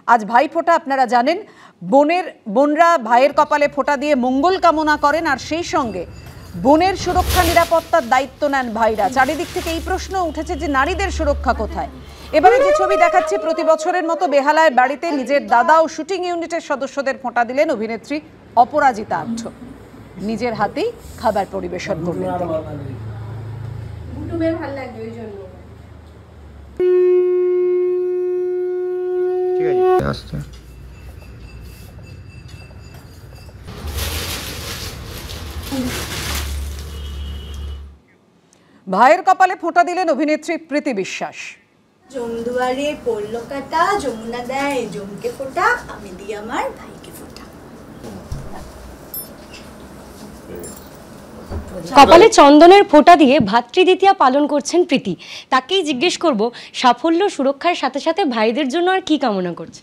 আজ ভাইফোঁটা আপনারা জানেন, বোনরা ভাইয়ের কপালে ফোঁটা দিয়ে মঙ্গল কামনা করেন, আর সেই সঙ্গে বোনের সুরক্ষা নিরাপত্তার দায়িত্ব নেন ভাইরা। চারিদিক থেকে এই প্রশ্ন উঠেছে যে নারীদের সুরক্ষা কোথায়। এবারে যে ছবি দেখাচ্ছি, প্রতি বছরের মতো বেহালায় বাড়িতে নিজের দাদা ও শুটিং ইউনিটের সদস্যদের ফোঁটা দিলেন অভিনেত্রী অপরাজিতা আঢ্য। নিজের হাতেই খাবার পরিবেশন করলেন তিনি। ভাইয়ের কপালে ফোঁটা দিলেন অভিনেত্রী প্রীতি বিশ্বাস। জমদুয়ারে পড়লো কাটা, যমুনা দেয় জমকে ফোঁটা, আমি দিই আমার ভাইকে ফোঁটা। কপালে চন্দনের ফোঁটা দিয়ে ভাতৃদ্বিতীয়া পালন করছেন প্রীতি। তাকেই জিজ্ঞেস করব, সাফল্য সুরক্ষার সাথে সাথে ভাইদের জন্য আর কি কামনা করছে?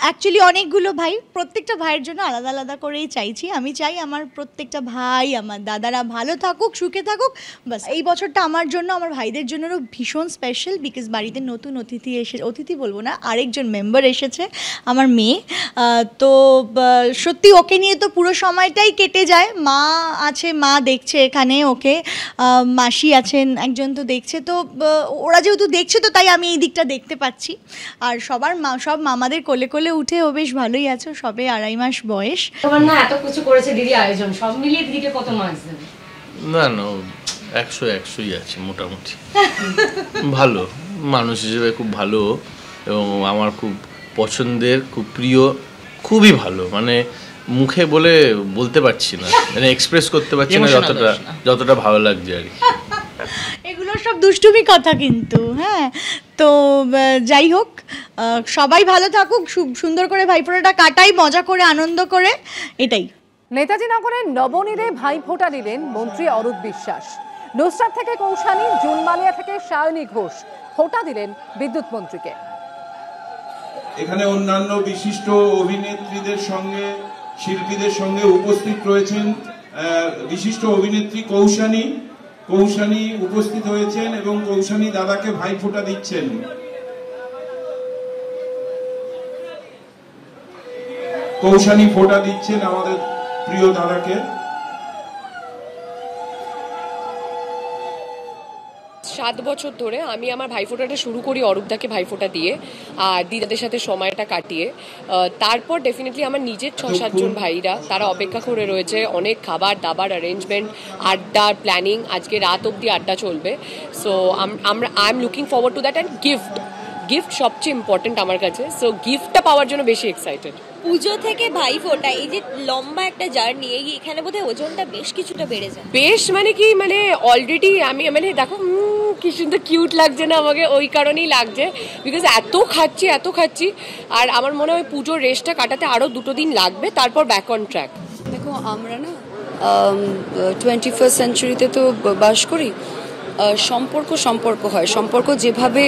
অ্যাকচুয়ালি অনেকগুলো ভাই, প্রত্যেকটা ভাইয়ের জন্য আলাদা আলাদা করেই চাইছি। আমি চাই আমার প্রত্যেকটা ভাই, আমার দাদারা ভালো থাকুক, সুখে থাকুক, বাস। এই বছরটা আমার জন্য, আমার ভাইদের জন্যও ভীষণ স্পেশাল, বিকজ বাড়িতে নতুন অতিথি বলবো না, আরেকজন মেম্বার এসেছে, আমার মেয়ে। তো সত্যি ওকে নিয়ে তো পুরো সময়টাই কেটে যায়। মা আছে, মা দেখছে এখানে ওকে, মাসি আছেন একজন, তো দেখছে, তো ওরা যেহেতু দেখছে তো তাই আমি এই দিকটা দেখতে পাচ্ছি। আর সব মামাদের কোলে কোলে উঠে ও বেশ ভালোই আছে, সবে 2.5 মাস বয়স। তোমার না এত কিছু করেছে দিদি আয়োজন, সব মিলিয়ে দিদিকে কত মার্কস দেবে? না 100-100ই আছে মোটামুটি। ভালো মানুষ হিসেবে খুব ভালো, এবং আমার খুব পছন্দের, খুব প্রিয়, খুবই ভালো। মানে মুখে বলতে পারছি না, মানে এক্সপ্রেস করতে পারছি না যতটা ভালো লাগছে আর কি। এগুলো সব দুষ্টুমি কথা কিন্তু, হ্যাঁ। তো যাই হোক, সবাই ভালো থাকুক, সুন্দর করে ভাইফোঁটাটা কাটাই, মজা করে, আনন্দ করে, এটাই। নেতাজি নগরের নবনীরে ভাইফোঁটা দিলেন মন্ত্রী অরূপ বিশ্বাস। নুসরাত থেকে কৌশানী, জুনমালিয়া থেকে সায়নী ঘোষ ফোঁটা দিলেন বিদ্যুৎ মন্ত্রীকে। এখানে অন্যান্য বিশিষ্ট অভিনেত্রীদের সঙ্গে, শিল্পীদের সঙ্গে উপস্থিত রয়েছেন বিশিষ্ট অভিনেত্রী কৌশানী উপস্থিত হয়েছেন এবং কৌশানী দাদাকে ভাইফোঁটা দিচ্ছেন। কৌশানী ফোঁটা দিচ্ছেন আমাদের প্রিয় দাদাকে। 7 বছর ধরে আমি আমার ভাইফোঁটাটা শুরু করি অরূপদাকে ভাইফোঁটা দিয়ে, আর দিদাদের সাথে সময়টা কাটিয়ে। তারপর ডেফিনেটলি আমার নিজের 6-7 জন ভাইরা তারা অপেক্ষা করে রয়েছে, অনেক খাবার দাবার অ্যারেঞ্জমেন্ট, আড্ডার প্ল্যানিং, আজকে রাত অবধি আড্ডা চলবে। So I am looking forward to that. And gift সবচেয়ে ইম্পর্টেন্ট আমার কাছে, সো গিফটটা পাওয়ার জন্য বেশি এক্সাইটেড। পুজো থেকে ভাইফোঁটা, এই যে লম্বা একটা জার্নি, এখানে বোধহয় ওজনটা বেশ কিছুটা বেড়ে যায়। বেশ মানে অলরেডি আমি দেখো কি সুন্দর কিউট লাগছে না আমাকে, ওই কারণেই লাগছে, বিকজ এত খাচ্ছি। আর আমার মনে হয় পুজোর রেস্টটা কাটাতে আরও 2 দিন লাগবে, তারপর ব্যাক অন ট্র্যাক। দেখো, আমরা না 21st সেঞ্চুরিতে তো বাস করি। সম্পর্ক হয়, সম্পর্ক যেভাবে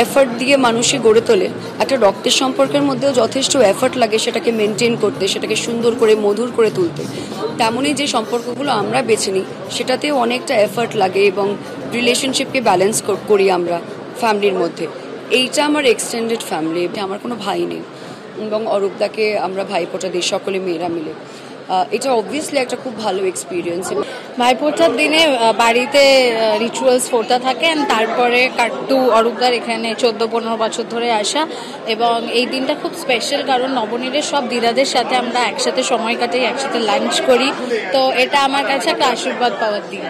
এফর্ট দিয়ে মানুষে গড়ে তোলে, একটা রক্তের সম্পর্কের মধ্যেও যথেষ্ট এফর্ট লাগে সেটাকে মেনটেন করতে, সেটাকে সুন্দর করে মধুর করে তুলতে। তেমনই যে সম্পর্কগুলো আমরা বেছে নিই সেটাতেও অনেকটা এফর্ট লাগে, এবং রিলেশনশিপকে ব্যালেন্স করি আমরা ফ্যামিলির মধ্যে। এইটা আমার এক্সটেন্ডেড ফ্যামিলি, আমার কোনো ভাই নেই, এবং অরূপদাকে আমরা ভাইফোঁটা দিই সকলে মেয়েরা মিলে। এটা অবভিয়াসলি একটা খুব ভালো এক্সপিরিয়েন্স। ভাইফোঁটার দিনে বাড়িতে রিচুয়ালস ফোঁটা থাকে, তারপরে কাট্টু অরূপদার এখানে 14-15 বছর ধরে আসা, এবং এই দিনটা খুব স্পেশাল কারণ নবনীরের সব দিদাদের সাথে আমরা একসাথে সময় কাটাই, একসাথে লাঞ্চ করি, তো এটা আমার কাছে একটা আশীর্বাদ পাওয়ার দিন।